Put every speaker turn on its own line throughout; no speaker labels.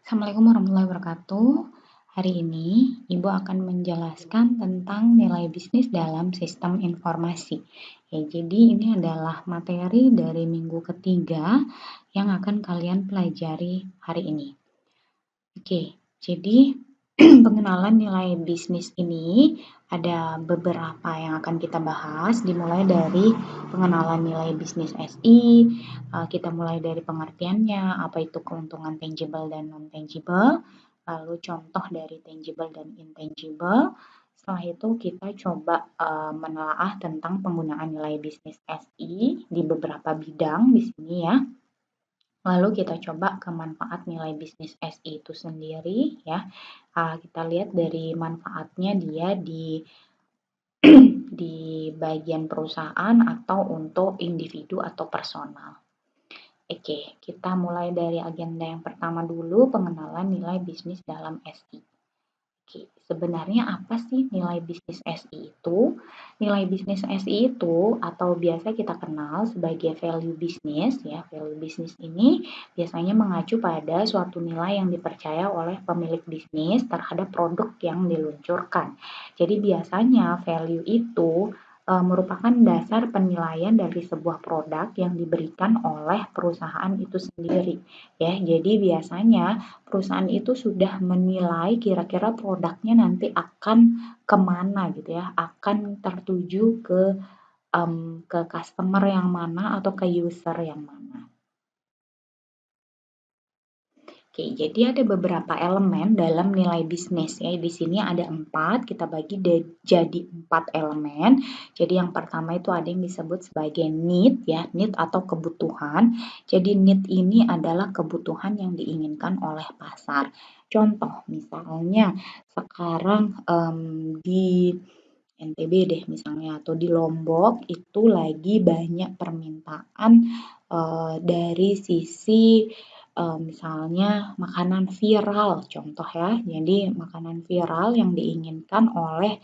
Assalamualaikum warahmatullahi wabarakatuh. Hari ini Ibu akan menjelaskan tentang nilai bisnis dalam sistem informasi. Ya, jadi ini adalah materi dari minggu ketiga yang akan kalian pelajari hari ini. Oke, jadi pengenalan nilai bisnis ini ada beberapa yang akan kita bahas, dimulai dari pengenalan nilai bisnis SI, kita mulai dari pengertiannya, apa itu keuntungan tangible dan non-tangible, lalu contoh dari tangible dan intangible. Setelah itu kita coba menelaah tentang penggunaan nilai bisnis SI di beberapa bidang di sini ya. Lalu kita coba ke manfaat nilai bisnis SI itu sendiri ya. Kita lihat dari manfaatnya dia di bagian perusahaan atau untuk individu atau personal. Oke, kita mulai dari agenda yang pertama dulu, pengenalan nilai bisnis dalam SI. Oke, sebenarnya apa sih nilai bisnis SI itu? Nilai bisnis SI itu atau biasa kita kenal sebagai value bisnis ya. Value bisnis ini biasanya mengacu pada suatu nilai yang dipercaya oleh pemilik bisnis terhadap produk yang diluncurkan. Jadi biasanya value itu merupakan dasar penilaian dari sebuah produk yang diberikan oleh perusahaan itu sendiri ya. Jadi biasanya perusahaan itu sudah menilai kira-kira produknya nanti akan kemana gitu ya, akan tertuju ke customer yang mana atau ke user yang mana. Oke, jadi ada beberapa elemen dalam nilai bisnis ya. Di sini ada 4, kita bagi jadi 4 elemen. Jadi yang pertama itu ada yang disebut sebagai need ya, need atau kebutuhan. Jadi need ini adalah kebutuhan yang diinginkan oleh pasar. Contoh misalnya sekarang di NTB deh misalnya atau di Lombok itu lagi banyak permintaan dari sisi misalnya makanan viral contoh ya. Jadi makanan viral yang diinginkan oleh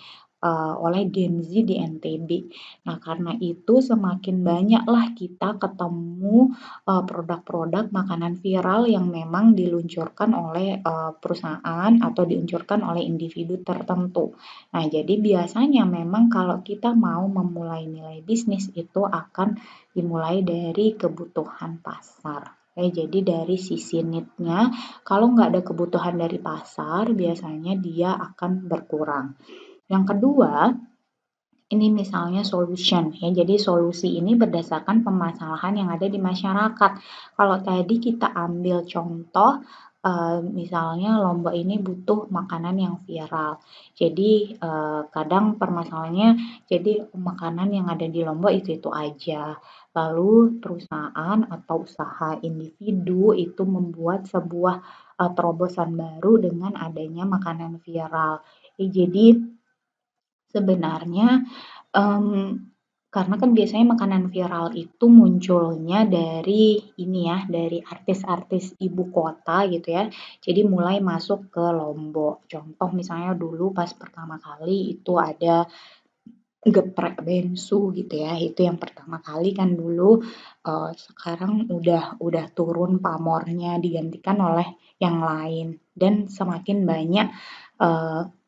Gen Z di NTB. Nah, karena itu semakin banyaklah kita ketemu produk-produk makanan viral yang memang diluncurkan oleh perusahaan atau diluncurkan oleh individu tertentu. Nah, jadi biasanya memang kalau kita mau memulai nilai bisnis itu akan dimulai dari kebutuhan pasar. Jadi dari sisi need-nya, kalau nggak ada kebutuhan dari pasar, biasanya dia akan berkurang. Yang kedua, ini misalnya solution ya. Jadi solusi ini berdasarkan permasalahan yang ada di masyarakat. Kalau tadi kita ambil contoh misalnya Lombok ini butuh makanan yang viral. Jadi kadang permasalahannya jadi makanan yang ada di Lombok itu aja. Lalu perusahaan atau usaha individu itu membuat sebuah terobosan baru dengan adanya makanan viral. Jadi sebenarnya karena kan biasanya makanan viral itu munculnya dari ini ya, dari artis-artis ibu kota gitu ya. Jadi mulai masuk ke Lombok. Contoh misalnya dulu pas pertama kali itu ada geprek bensu gitu ya. Itu yang pertama kali kan dulu. Sekarang udah turun pamornya digantikan oleh yang lain dan semakin banyak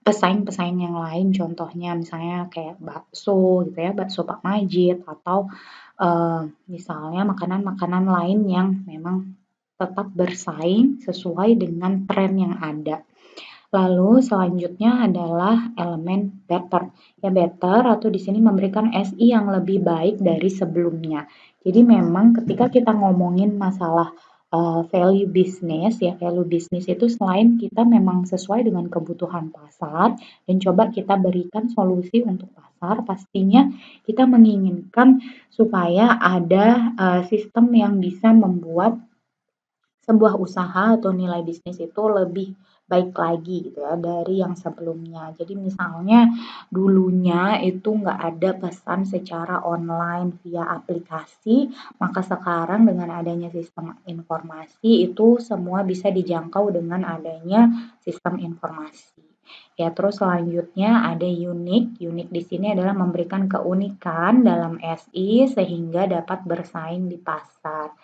pesaing-pesaing yang lain, contohnya misalnya kayak bakso gitu ya, bakso Pak Majid atau misalnya makanan-makanan lain yang memang tetap bersaing sesuai dengan tren yang ada. Lalu selanjutnya adalah elemen better. Ya better atau di sini memberikan SI yang lebih baik dari sebelumnya. Jadi memang ketika kita ngomongin masalah value bisnis ya, value bisnis itu selain kita memang sesuai dengan kebutuhan pasar dan coba kita berikan solusi untuk pasar, pastinya kita menginginkan supaya ada sistem yang bisa membuat sebuah usaha atau nilai bisnis itu lebih baik lagi gitu ya dari yang sebelumnya. Jadi misalnya dulunya itu nggak ada pesan secara online via aplikasi, maka sekarang dengan adanya sistem informasi itu semua bisa dijangkau dengan adanya sistem informasi. Ya, terus selanjutnya ada unik. Unik di sini adalah memberikan keunikan dalam SI sehingga dapat bersaing di pasar.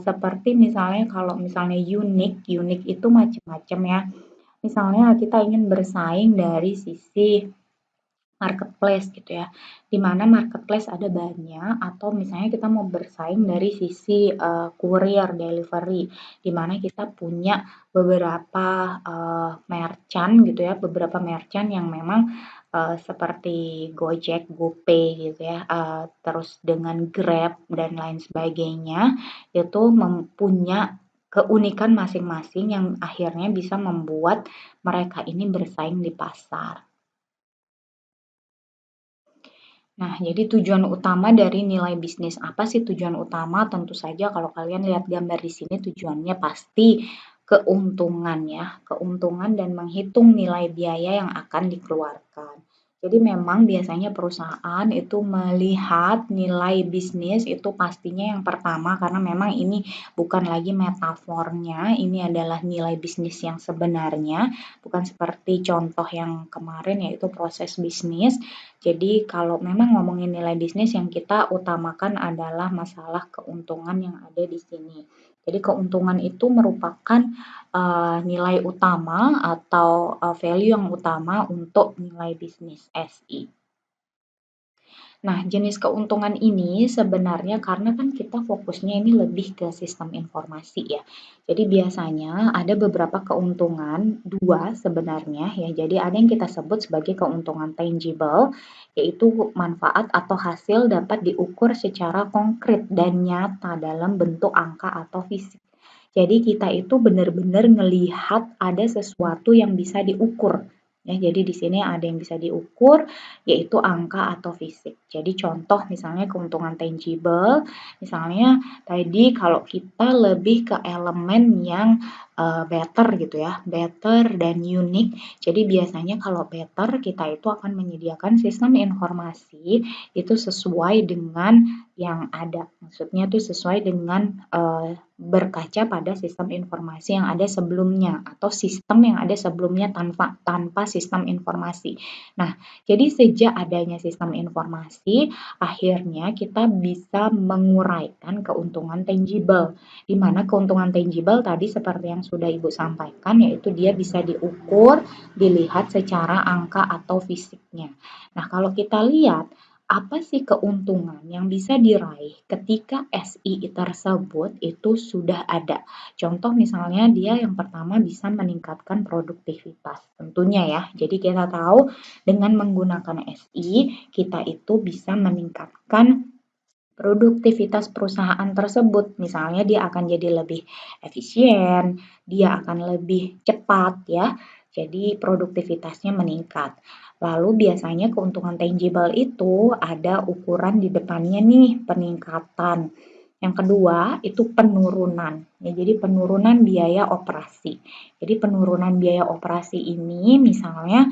Seperti misalnya kalau misalnya unik, unik itu macam-macam ya. Misalnya kita ingin bersaing dari sisi marketplace gitu ya, di mana marketplace ada banyak atau misalnya kita mau bersaing dari sisi courier delivery, di mana kita punya beberapa merchant gitu ya, beberapa merchant yang memang seperti Gojek, GoPay gitu ya, terus dengan Grab dan lain sebagainya, itu mempunyai keunikan masing-masing yang akhirnya bisa membuat mereka ini bersaing di pasar. Nah, jadi tujuan utama dari nilai bisnis apa sih tujuan utama? Tentu saja kalau kalian lihat gambar di sini tujuannya pasti keuntungan ya, keuntungan dan menghitung nilai biaya yang akan dikeluarkan. Jadi memang biasanya perusahaan itu melihat nilai bisnis itu pastinya yang pertama karena memang ini bukan lagi metafornya, ini adalah nilai bisnis yang sebenarnya, bukan seperti contoh yang kemarin yaitu proses bisnis. Jadi kalau memang ngomongin nilai bisnis yang kita utamakan adalah masalah keuntungan yang ada di sini. Jadi keuntungan itu merupakan nilai utama atau value yang utama untuk nilai bisnis SI. Nah, jenis keuntungan ini sebenarnya karena kan kita fokusnya ini lebih ke sistem informasi ya. Jadi biasanya ada beberapa keuntungan, dua sebenarnya ya. Jadi ada yang kita sebut sebagai keuntungan tangible, yaitu manfaat atau hasil dapat diukur secara konkret dan nyata dalam bentuk angka atau fisik. Jadi kita itu benar-benar ngelihat ada sesuatu yang bisa diukur. Ya, jadi di sini ada yang bisa diukur, yaitu angka atau fisik. Jadi contoh misalnya keuntungan tangible, misalnya tadi kalau kita lebih ke elemen yang better gitu ya, better dan unik. Jadi biasanya kalau better kita itu akan menyediakan sistem informasi itu sesuai dengan yang ada. Maksudnya tuh sesuai dengan berkaca pada sistem informasi yang ada sebelumnya atau sistem yang ada sebelumnya tanpa sistem informasi. Nah, jadi sejak adanya sistem informasi, akhirnya kita bisa menguraikan keuntungan tangible, di mana keuntungan tangible tadi seperti yang sudah Ibu sampaikan, yaitu dia bisa diukur, dilihat secara angka atau fisiknya. Nah, kalau kita lihat apa sih keuntungan yang bisa diraih ketika SI tersebut itu sudah ada. Contoh misalnya dia yang pertama bisa meningkatkan produktivitas tentunya ya. Jadi kita tahu dengan menggunakan SI kita itu bisa meningkatkan produktivitas perusahaan tersebut. Misalnya dia akan jadi lebih efisien, dia akan lebih cepat ya. Jadi produktivitasnya meningkat. Lalu biasanya keuntungan tangible itu ada ukuran di depannya nih, peningkatan. Yang kedua itu penurunan. Ya, jadi penurunan biaya operasi. Jadi penurunan biaya operasi ini misalnya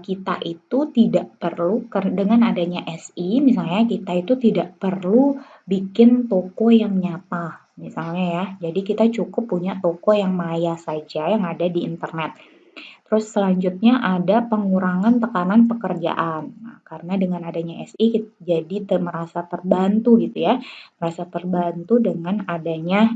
kita itu tidak perlu dengan adanya SI misalnya kita itu tidak perlu bikin toko yang nyata misalnya ya. Jadi kita cukup punya toko yang maya saja yang ada di internet. Terus selanjutnya ada pengurangan tekanan pekerjaan. Nah, karena dengan adanya SI jadi merasa terbantu gitu ya. Merasa terbantu dengan adanya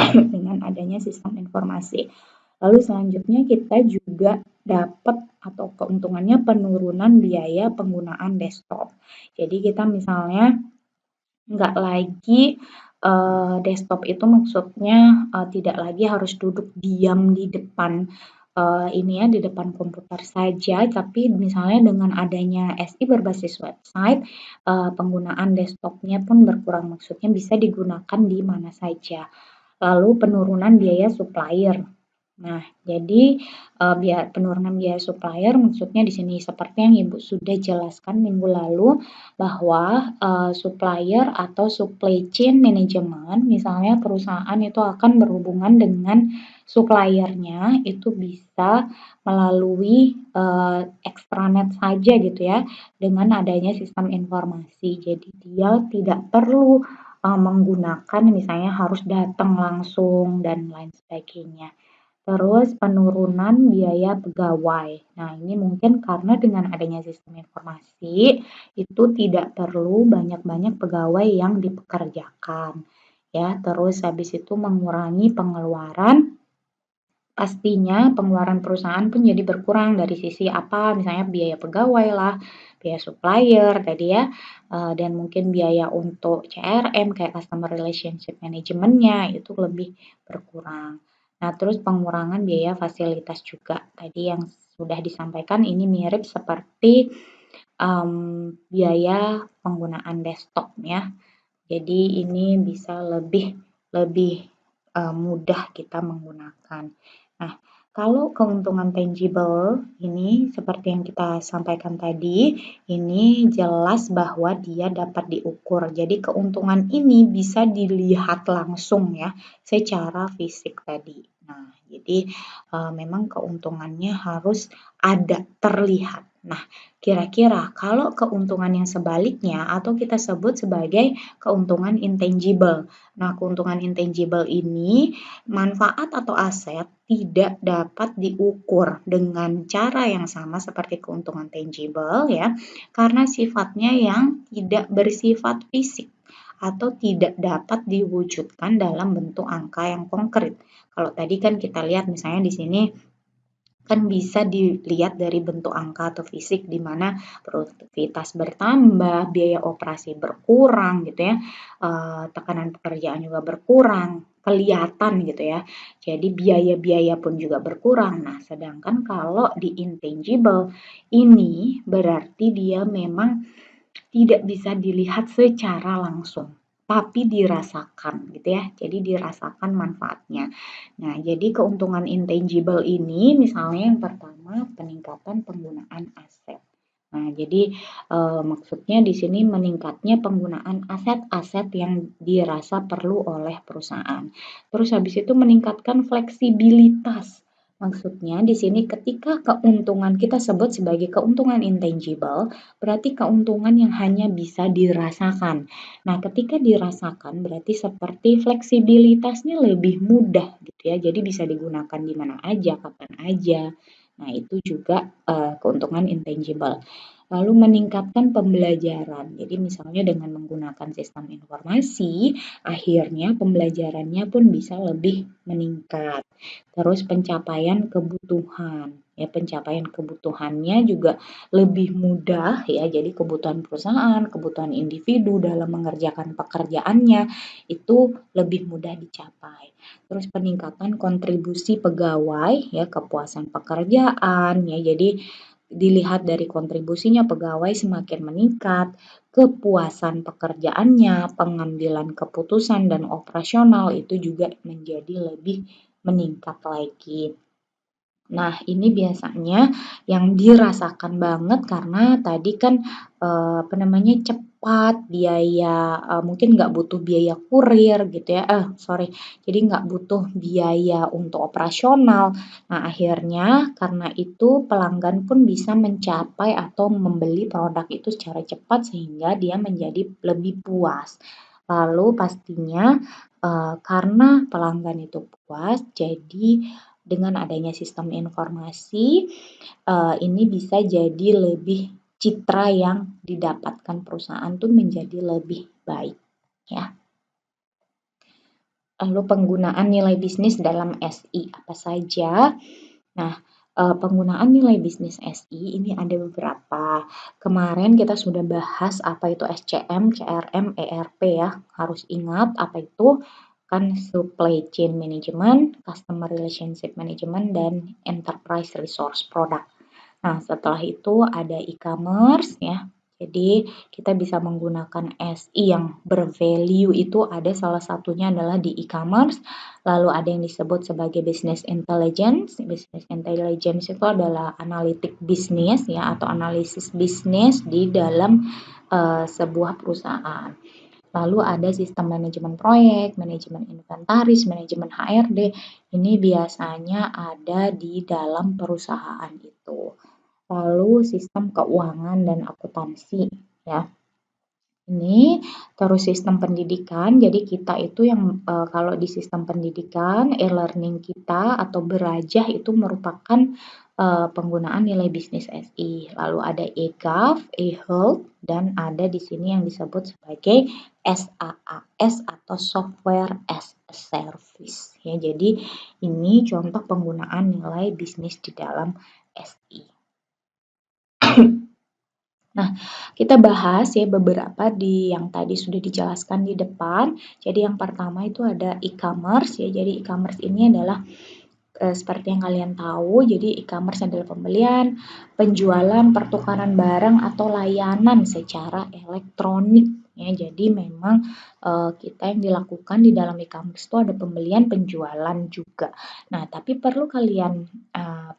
dengan adanya sistem informasi. Lalu selanjutnya kita juga dapat atau keuntungannya penurunan biaya penggunaan desktop. Jadi kita misalnya nggak lagi desktop itu maksudnya tidak lagi harus duduk diam di depan ini ya di depan komputer saja, tapi misalnya dengan adanya SI berbasis website, penggunaan desktopnya pun berkurang, maksudnya bisa digunakan di mana saja. Lalu penurunan biaya supplier. Nah, jadi penurunan biaya supplier maksudnya di sini seperti yang Ibu sudah jelaskan minggu lalu bahwa supplier atau supply chain management, misalnya perusahaan itu akan berhubungan dengan suppliernya itu bisa melalui extranet saja gitu ya dengan adanya sistem informasi. Jadi dia tidak perlu menggunakan misalnya harus datang langsung dan lain sebagainya. Terus penurunan biaya pegawai. Nah, ini mungkin karena dengan adanya sistem informasi itu tidak perlu banyak-banyak pegawai yang dipekerjakan. ya. Terus habis itu mengurangi pengeluaran. Pastinya pengeluaran perusahaan pun jadi berkurang dari sisi apa, misalnya biaya pegawai lah, biaya supplier tadi ya, dan mungkin biaya untuk CRM kayak Customer Relationship Management-nya itu lebih berkurang. Nah, terus pengurangan biaya fasilitas juga. Tadi yang sudah disampaikan ini mirip seperti biaya penggunaan desktop ya. Jadi ini bisa lebih lebih mudah kita menggunakan. Nah, kalau keuntungan tangible ini seperti yang kita sampaikan tadi, ini jelas bahwa dia dapat diukur. Jadi keuntungan ini bisa dilihat langsung ya secara fisik tadi. Nah, jadi memang keuntungannya harus ada terlihat. Nah, kira-kira kalau keuntungan yang sebaliknya atau kita sebut sebagai keuntungan intangible. Nah, keuntungan intangible ini manfaat atau aset tidak dapat diukur dengan cara yang sama seperti keuntungan tangible ya, karena sifatnya yang tidak bersifat fisik atau tidak dapat diwujudkan dalam bentuk angka yang konkret. Kalau tadi kan kita lihat misalnya di sini kan bisa dilihat dari bentuk angka atau fisik di mana produktivitas bertambah, biaya operasi berkurang gitu ya, tekanan pekerjaan juga berkurang, kelihatan gitu ya. Jadi biaya-biaya pun juga berkurang. Nah, sedangkan kalau di intangible ini berarti dia memang tidak bisa dilihat secara langsung, tapi dirasakan gitu ya. Jadi dirasakan manfaatnya. Nah, jadi keuntungan intangible ini misalnya yang pertama peningkatan penggunaan aset. Nah, jadi maksudnya di sini meningkatnya penggunaan aset-aset yang dirasa perlu oleh perusahaan. Terus habis itu meningkatkan fleksibilitas. Maksudnya di sini ketika keuntungan kita sebut sebagai keuntungan intangible, berarti keuntungan yang hanya bisa dirasakan. Nah, ketika dirasakan berarti seperti fleksibilitasnya lebih mudah gitu ya. Jadi bisa digunakan di mana aja, kapan aja. Nah, itu juga keuntungan intangible. Lalu meningkatkan pembelajaran. Jadi misalnya dengan menggunakan sistem informasi, akhirnya pembelajarannya pun bisa lebih meningkat. Terus pencapaian kebutuhan. Ya, pencapaian kebutuhannya juga lebih mudah ya. Jadi kebutuhan perusahaan, kebutuhan individu dalam mengerjakan pekerjaannya itu lebih mudah dicapai. Terus peningkatan kontribusi pegawai ya, kepuasan pekerjaan ya. Jadi dilihat dari kontribusinya pegawai semakin meningkat, kepuasan pekerjaannya, pengambilan keputusan dan operasional itu juga menjadi lebih meningkat lagi. Nah, ini biasanya yang dirasakan banget karena tadi kan cepat, biaya mungkin nggak butuh biaya kurir gitu ya. Jadi nggak butuh biaya untuk operasional. Nah, akhirnya karena itu pelanggan pun bisa mencapai atau membeli produk itu secara cepat sehingga dia menjadi lebih puas. Lalu pastinya karena pelanggan itu puas, jadi dengan adanya sistem informasi, ini bisa jadi lebih citra yang didapatkan perusahaan tuh menjadi lebih baik ya. Lalu penggunaan nilai bisnis dalam SI apa saja? Nah, penggunaan nilai bisnis SI ini ada beberapa. Kemarin kita sudah bahas apa itu SCM, CRM, ERP ya. Harus ingat apa itu kan supply chain management, customer relationship management, dan enterprise resource product. Nah, setelah itu ada e-commerce ya. Jadi kita bisa menggunakan SI yang bervalue itu ada salah satunya adalah di e-commerce. Lalu ada yang disebut sebagai business intelligence. Business intelligence itu adalah analitik bisnis ya atau analisis bisnis di dalam sebuah perusahaan. Lalu ada sistem manajemen proyek, manajemen inventaris, manajemen HRD. Ini biasanya ada di dalam perusahaan itu. Lalu sistem keuangan dan akuntansi ya. Ini terus sistem pendidikan. Jadi kita itu yang kalau di sistem pendidikan e-learning kita atau Berajah itu merupakan penggunaan nilai bisnis SI. Lalu ada e-Gov, e-Health dan ada di sini yang disebut sebagai SaaS atau Software as a Service ya. Jadi ini contoh penggunaan nilai bisnis di dalam SI. Nah, kita bahas ya beberapa yang tadi sudah dijelaskan di depan. Jadi yang pertama itu ada e-commerce ya. Jadi e-commerce ini adalah seperti yang kalian tahu, jadi e-commerce adalah pembelian, penjualan, pertukaran barang atau layanan secara elektronik ya. Jadi memang kita yang dilakukan di dalam e-commerce itu ada pembelian, penjualan juga. Nah, tapi perlu kalian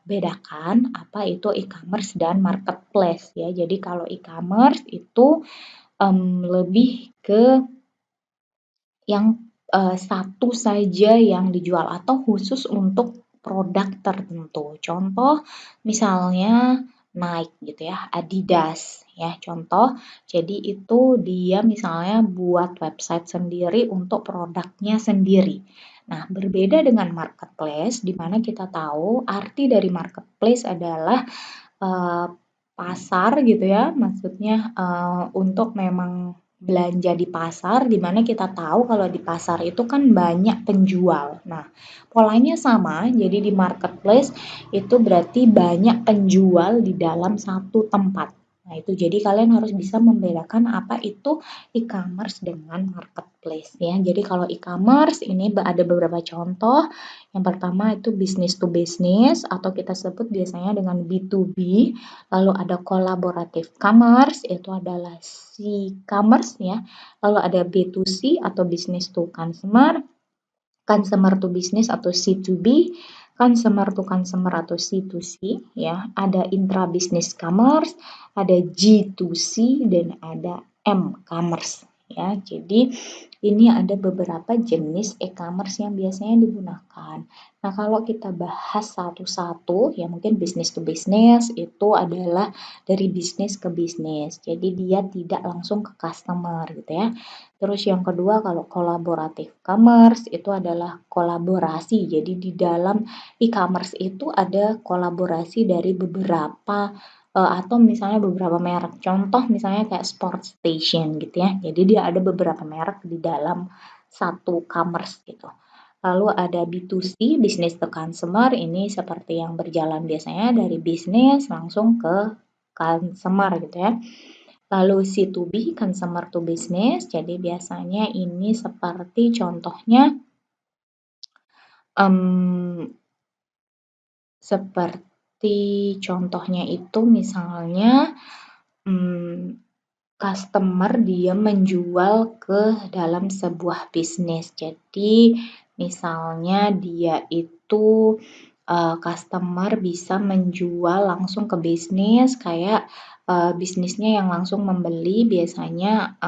bedakan apa itu e-commerce dan marketplace ya. Jadi kalau e-commerce itu lebih ke yang satu saja yang dijual atau khusus untuk produk tertentu. Contoh misalnya Nike gitu ya, Adidas ya contoh. Jadi itu dia misalnya buat website sendiri untuk produknya sendiri. Nah, berbeda dengan marketplace di mana kita tahu arti dari marketplace adalah pasar gitu ya, maksudnya untuk memang belanja di pasar, di mana kita tahu kalau di pasar itu kan banyak penjual. Nah, polanya sama, jadi di marketplace itu berarti banyak penjual di dalam satu tempat. Nah, itu jadi kalian harus bisa membedakan apa itu e-commerce dengan marketplace ya. Jadi kalau e-commerce ini ada beberapa contoh. Yang pertama itu business to business atau kita sebut biasanya dengan B2B. Lalu ada collaborative commerce, itu adalah C-commerce ya. Lalu ada B2C atau business to consumer, consumer to business atau C2B, consumer to consumer atau C2C ya. Ada intra business commerce, ada G2C dan ada M-commerce ya. Jadi ini ada beberapa jenis e-commerce yang biasanya digunakan. Nah, kalau kita bahas satu-satu, ya mungkin business to business itu adalah dari bisnis ke bisnis. Jadi dia tidak langsung ke customer gitu ya. Terus yang kedua kalau collaborative commerce itu adalah kolaborasi. Jadi di dalam e-commerce itu ada kolaborasi dari beberapa atau misalnya beberapa merek. Contoh misalnya kayak Sport Station gitu ya. Jadi dia ada beberapa merek di dalam satu commerce gitu. Lalu ada B2C, business to consumer, ini seperti yang berjalan biasanya dari bisnis langsung ke consumer gitu ya. Lalu C2B, consumer to business, jadi biasanya ini seperti contohnya itu misalnya customer dia menjual ke dalam sebuah bisnis. Jadi misalnya dia itu customer bisa menjual langsung ke bisnis kayak bisnisnya yang langsung membeli biasanya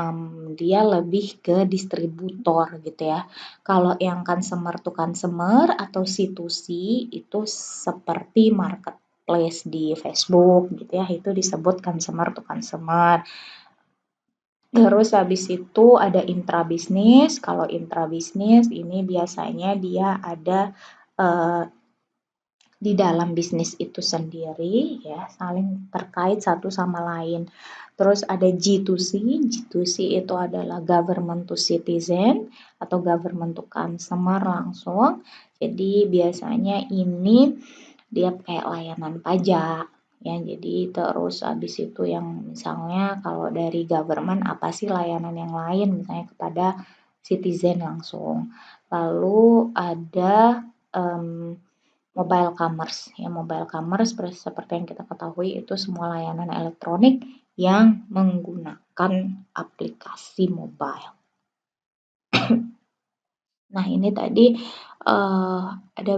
dia lebih ke distributor gitu ya. Kalau yang consumer to consumer atau C2C itu seperti marketplace di Facebook gitu ya, itu disebut consumer to consumer. Terus habis itu ada intrabisnis. Kalau intrabisnis ini biasanya dia ada di dalam bisnis itu sendiri ya, saling terkait satu sama lain. Terus ada G2C. G2C itu adalah government to citizen atau government to consumer langsung. Jadi biasanya ini dia kayak layanan pajak ya. Jadi terus habis itu yang misalnya kalau dari government apa sih layanan yang lain misalnya kepada citizen langsung. Lalu ada mobile commerce ya. Mobile commerce seperti yang kita ketahui itu semua layanan elektronik yang menggunakan aplikasi mobile. Nah, ini tadi ada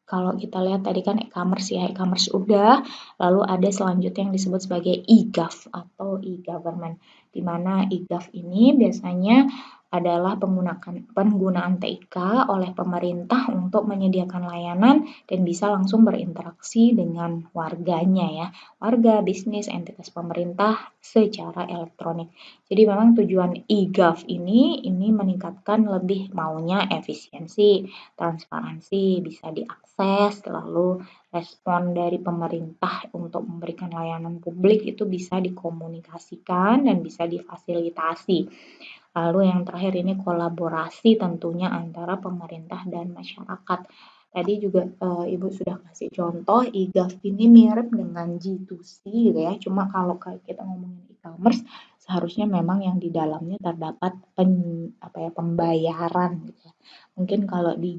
kalau kita lihat tadi kan e-commerce ya, e-commerce udah, lalu ada selanjutnya yang disebut sebagai e-gov atau e-government, di mana e-gov ini biasanya adalah penggunaan TIK oleh pemerintah untuk menyediakan layanan dan bisa langsung berinteraksi dengan warganya ya, warga, bisnis, entitas pemerintah secara elektronik. Jadi memang tujuan e-gov ini meningkatkan lebih maunya efisiensi, transparansi, bisa diakses, lalu respon dari pemerintah untuk memberikan layanan publik itu bisa dikomunikasikan dan bisa difasilitasi. Lalu yang terakhir ini kolaborasi tentunya antara pemerintah dan masyarakat. Tadi juga Ibu sudah kasih contoh e-gov ini mirip dengan G2C gitu ya. Cuma kalau kita ngomongin e-commerce seharusnya memang yang di dalamnya terdapat pembayaran gitu ya. Mungkin kalau di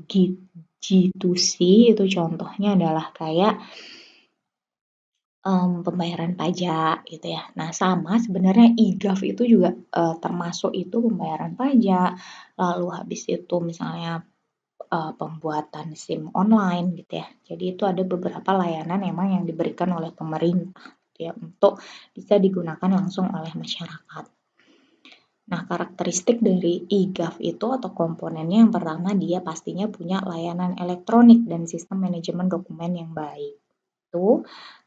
G2C itu contohnya adalah kayak pembayaran pajak gitu ya. Nah sama sebenarnya e-gov itu juga termasuk itu pembayaran pajak, lalu habis itu misalnya pembuatan SIM online gitu ya. Jadi itu ada beberapa layanan memang yang diberikan oleh pemerintah gitu ya untuk bisa digunakan langsung oleh masyarakat. Nah, karakteristik dari e-gov itu atau komponennya yang pertama dia pastinya punya layanan elektronik dan sistem manajemen dokumen yang baik.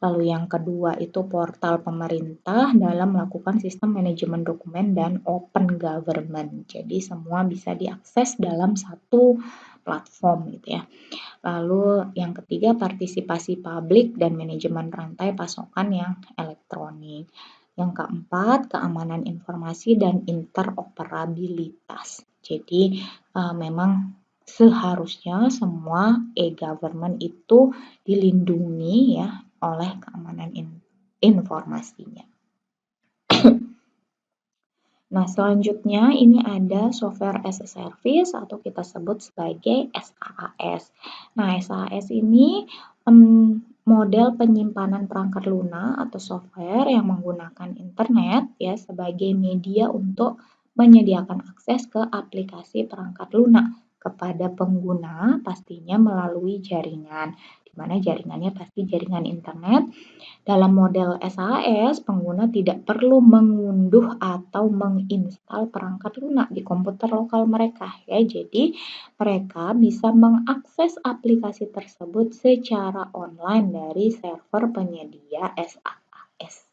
Lalu yang kedua itu portal pemerintah dalam melakukan sistem manajemen dokumen dan open government. Jadi semua bisa diakses dalam satu platform gitu ya. Lalu yang ketiga partisipasi publik dan manajemen rantai pasokan yang elektronik. Yang keempat keamanan informasi dan interoperabilitas. Jadi memang seharusnya semua e-government itu dilindungi ya oleh keamanan informasinya. Nah, selanjutnya ini ada software as a service atau kita sebut sebagai SaaS. Nah, SaaS ini model penyimpanan perangkat lunak atau software yang menggunakan internet ya sebagai media untuk menyediakan akses ke aplikasi perangkat lunak kepada pengguna pastinya melalui jaringan, di mana jaringannya pasti jaringan internet. Dalam model SaaS, pengguna tidak perlu mengunduh atau menginstal perangkat lunak di komputer lokal mereka ya. Jadi, mereka bisa mengakses aplikasi tersebut secara online dari server penyedia SaaS.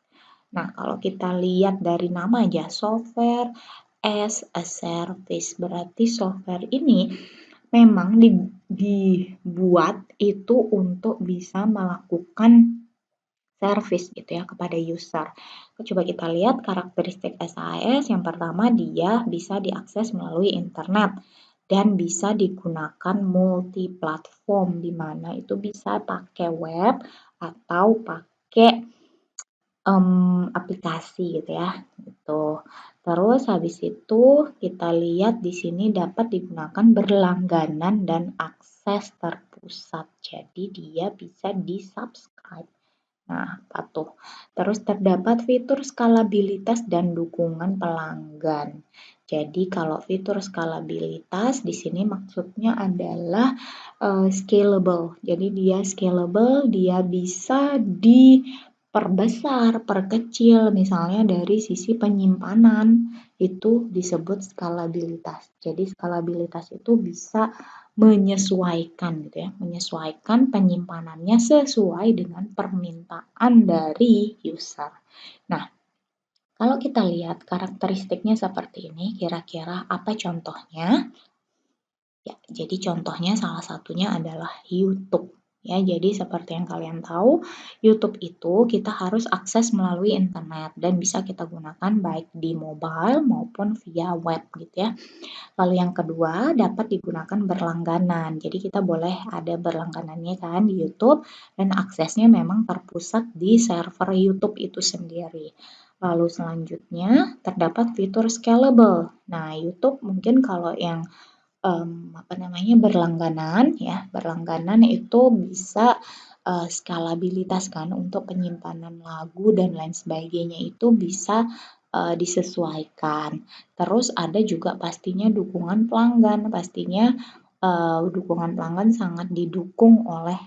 Nah, kalau kita lihat dari nama aja, software as a service, berarti software ini memang dibuat itu untuk bisa melakukan service gitu ya kepada user. Coba kita lihat karakteristik SaaS. Yang pertama dia bisa diakses melalui internet dan bisa digunakan multi platform di mana itu bisa pakai web atau pakai aplikasi gitu ya. Gitu. Terus habis itu kita lihat di sini dapat digunakan berlangganan dan akses terpusat. Jadi dia bisa di-subscribe. Nah, patuh. Terus terdapat fitur skalabilitas dan dukungan pelanggan. Jadi kalau fitur skalabilitas di sini maksudnya adalah scalable. Jadi dia scalable, dia bisa diperbesar, perkecil misalnya dari sisi penyimpanan itu disebut skalabilitas. Jadi skalabilitas itu bisa menyesuaikan gitu ya, menyesuaikan penyimpanannya sesuai dengan permintaan dari user. Nah, kalau kita lihat karakteristiknya seperti ini, kira-kira apa contohnya? Ya, jadi contohnya salah satunya adalah YouTube. Ya, jadi seperti yang kalian tahu, YouTube itu kita harus akses melalui internet dan bisa kita gunakan baik di mobile maupun via web gitu ya. Lalu yang kedua dapat digunakan berlangganan. Jadi kita boleh ada berlangganannya kan di YouTube dan aksesnya memang terpusat di server YouTube itu sendiri. Lalu selanjutnya terdapat fitur scalable. Nah, YouTube mungkin kalau yang berlangganan ya, berlangganan itu bisa skalabilitas kan untuk penyimpanan lagu dan lain sebagainya itu bisa disesuaikan. Terus ada juga pastinya dukungan pelanggan, pastinya dukungan pelanggan sangat didukung oleh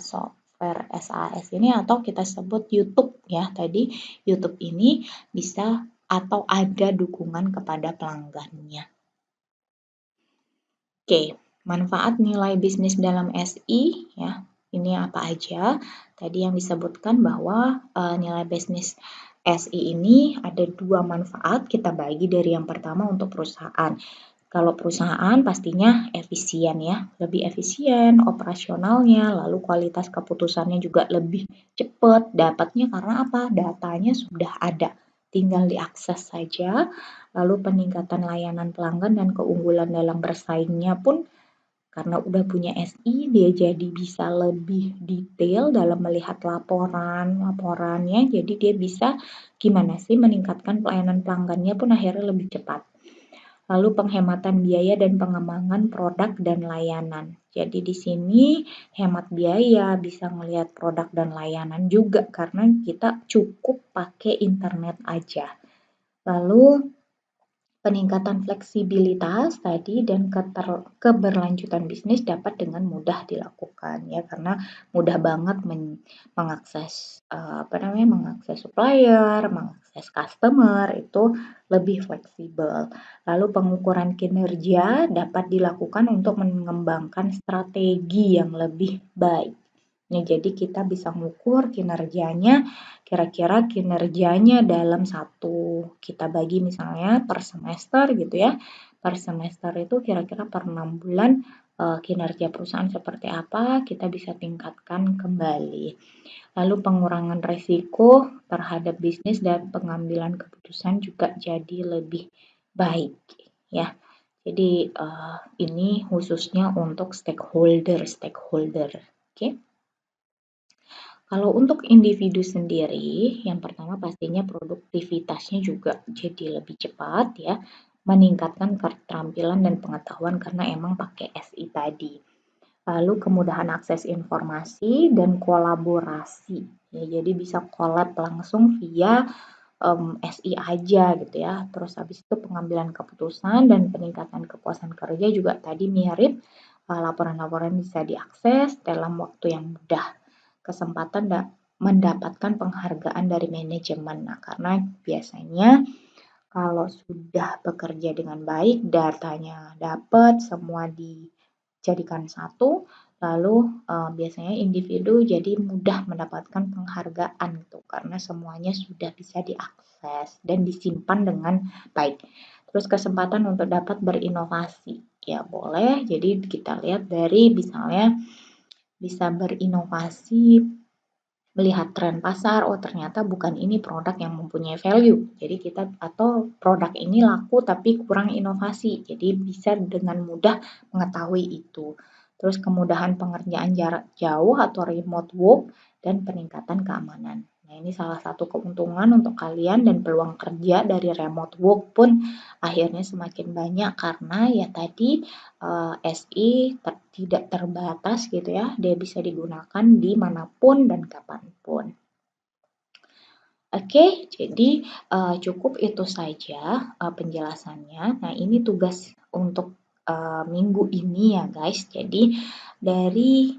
software SaaS ini atau kita sebut YouTube ya. Tadi YouTube ini bisa atau ada dukungan kepada pelanggannya. Oke, manfaat nilai bisnis dalam SI ya. Ini apa aja? Tadi yang disebutkan bahwa nilai bisnis SI ini ada dua manfaat, kita bagi dari yang pertama untuk perusahaan. Kalau perusahaan pastinya efisien ya, lebih efisien operasionalnya, lalu kualitas keputusannya juga lebih cepat dapatnya karena apa? Datanya sudah ada. tinggal diakses saja. Lalu peningkatan layanan pelanggan dan keunggulan dalam bersaingnya pun karena udah punya SI, dia jadi bisa lebih detail dalam melihat laporannya, jadi dia bisa gimana sih meningkatkan pelayanan pelanggannya pun akhirnya lebih cepat. Lalu penghematan biaya dan pengembangan produk dan layanan. Jadi di sini hemat biaya, bisa ngelihat produk dan layanan juga karena kita cukup pakai internet aja. Lalu peningkatan fleksibilitas tadi dan keberlanjutan bisnis dapat dengan mudah dilakukan ya karena mudah banget mengakses mengakses supplier, mengakses customer itu lebih fleksibel. Lalu pengukuran kinerja dapat dilakukan untuk mengembangkan strategi yang lebih baik. Nah, jadi kita bisa mengukur kinerjanya, kira-kira kinerjanya dalam kita bagi misalnya per semester gitu ya. Per semester itu kira-kira per 6 bulan kinerja perusahaan seperti apa, kita bisa tingkatkan kembali. Lalu pengurangan risiko terhadap bisnis dan pengambilan keputusan juga jadi lebih baik ya. Jadi ini khususnya untuk stakeholder. Oke. Kalau untuk individu sendiri, yang pertama pastinya produktivitasnya juga jadi lebih cepat ya, meningkatkan keterampilan dan pengetahuan karena emang pakai SI tadi. Lalu kemudahan akses informasi dan kolaborasi. Ya, jadi bisa collab langsung via SI aja gitu ya. Terus habis itu pengambilan keputusan dan peningkatan kepuasan kerja juga tadi mirip. Laporan-laporan bisa diakses dalam waktu yang mudah. Kesempatan mendapatkan penghargaan dari manajemen. Nah, karena biasanya kalau sudah bekerja dengan baik, datanya dapat, semua dijadikan satu, lalu biasanya individu jadi mudah mendapatkan penghargaan gitu, karena semuanya sudah bisa diakses dan disimpan dengan baik. Terus kesempatan untuk dapat berinovasi, ya boleh. Jadi kita lihat dari misalnya bisa berinovasi, melihat tren pasar, oh ternyata bukan ini produk yang mempunyai value. Jadi atau produk ini laku tapi kurang inovasi. Jadi bisa dengan mudah mengetahui itu. Terus kemudahan pengerjaan jarak jauh atau remote work dan peningkatan keamanan. Nah, ini salah satu keuntungan untuk kalian dan peluang kerja dari remote work pun akhirnya semakin banyak karena ya tadi SI tidak terbatas gitu ya, dia bisa digunakan dimanapun dan kapanpun. Oke, jadi cukup itu saja penjelasannya. Nah, ini tugas untuk minggu ini ya guys. Jadi dari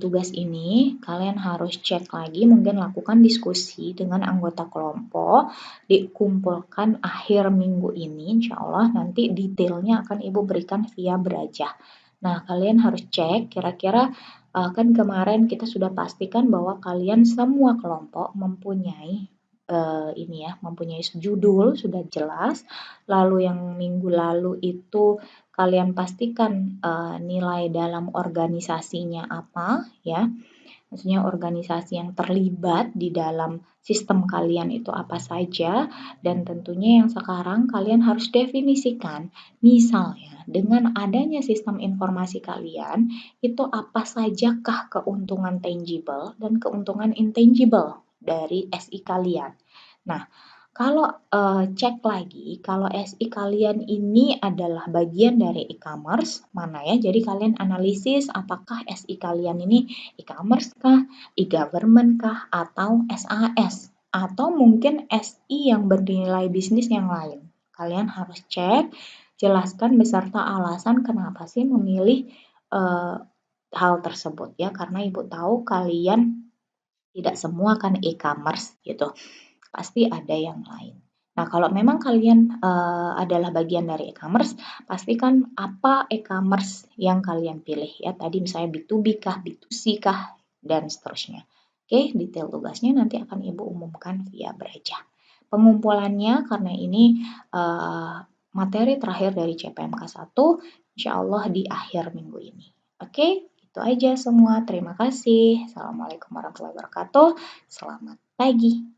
tugas ini kalian harus cek lagi, mungkin lakukan diskusi dengan anggota kelompok, dikumpulkan akhir minggu ini, insya Allah nanti detailnya akan Ibu berikan via Brajah. Nah, kalian harus cek kira-kira kan kemarin kita sudah pastikan bahwa kalian semua kelompok mempunyai mempunyai judul sudah jelas. Lalu yang minggu lalu itu kalian pastikan nilai dalam organisasinya apa ya. Maksudnya organisasi yang terlibat di dalam sistem kalian itu apa saja, dan tentunya yang sekarang kalian harus definisikan, misalnya dengan adanya sistem informasi kalian, itu apa sajakah keuntungan tangible dan keuntungan intangible dari SI kalian. Nah, kalau cek lagi, kalau SI kalian ini adalah bagian dari e-commerce, mana ya? Jadi kalian analisis apakah SI kalian ini e-commerce kah, e-government kah, atau SAS, atau mungkin SI yang bernilai bisnis yang lain. Kalian harus cek, jelaskan beserta alasan kenapa sih memilih hal tersebut ya, karena Ibu tahu kalian tidak semua kan e-commerce gitu. Pasti ada yang lain. Nah, kalau memang kalian adalah bagian dari e-commerce, pastikan apa e-commerce yang kalian pilih ya. Tadi misalnya B2B kah, B2C kah, dan seterusnya. Oke, detail tugasnya nanti akan Ibu umumkan via Brajah. Pengumpulannya karena ini materi terakhir dari CPMK 1, insya Allah di akhir minggu ini. Oke, itu aja semua. Terima kasih. Assalamualaikum warahmatullahi wabarakatuh. Selamat pagi.